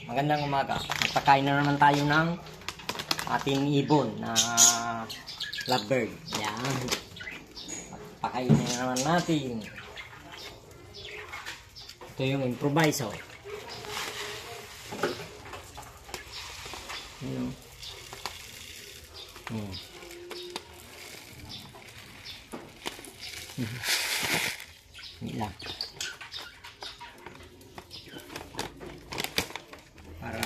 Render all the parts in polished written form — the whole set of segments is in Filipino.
magandang umaga. Magpakain na naman tayo ng ating ibon na lovebird. Yan. Magpakain na naman natin. Ito yung improvise, oh. Ano? Hindi lang. Para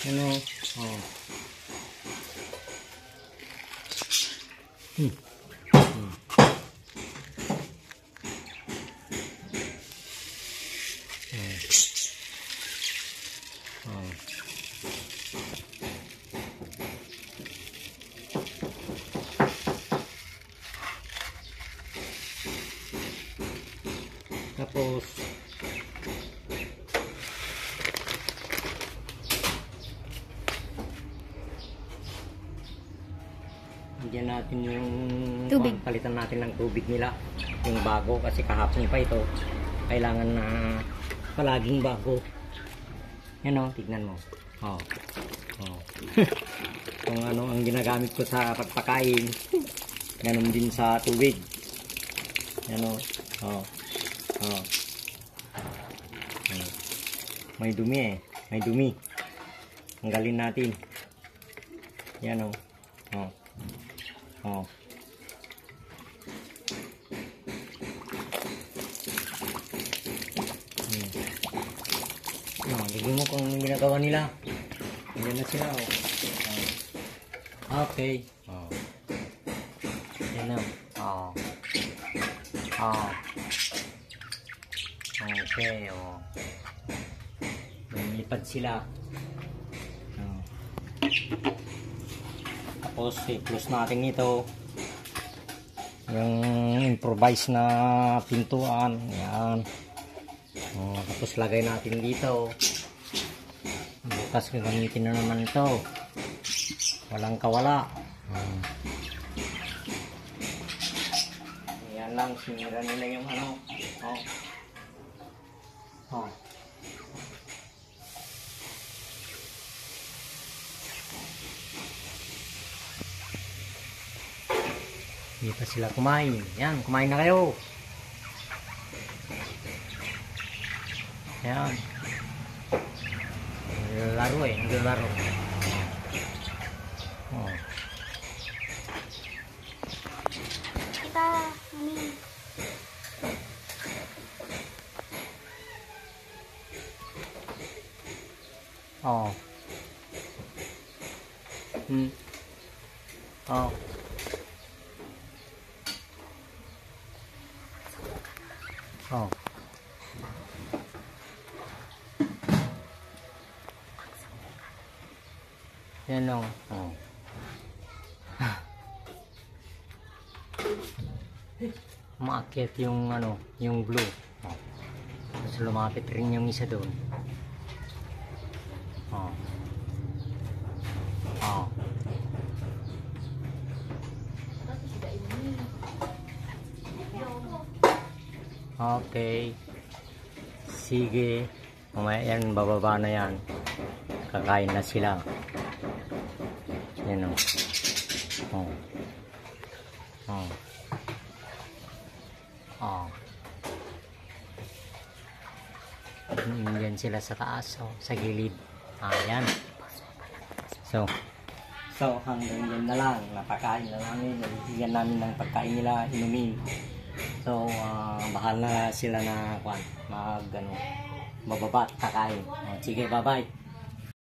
ano, tapos bigyan natin yung tubig. Palitan natin ng tubig nila, yung bago, kasi kahapon pa ito. Kailangan na palaging bago. Yan o, tignan mo. Kung ano ang ginagamit ko sa pagpakain, ganun din sa tubig. Yan o. May dumi may dumi. Tanggalin natin. Yan o. Tignan mo kung anong ginagawa nila. Ayan na sila, oh. Okay. Ayan na. Okay, lumilipad sila. Tapos i-close natin ito, yung improvise na pintuan. Yan. Tapos lagay natin dito. Bukas gagamitin na naman ito, walang kawala. Yan lang, sinira nila yung ano. Hindi pa sila kumain. Yan, kumain na kayo. Yan. Naglalaro naglalaro. Kita, mami. Yan o. Maakyat yung ano, yung blue. Tapos lumapit rin yung isa doon. Okay. Sige. Mamaya yan, bababa na yan. Kakain na sila. Yan o. Yan sila sa taas, sa gilid. Yan. So hanggang yan na lang. Napakain na namin. Nabibigyan namin ng pagkain nila, inumin. So bahala na sila na bababa at kakain. Sige, bye-bye.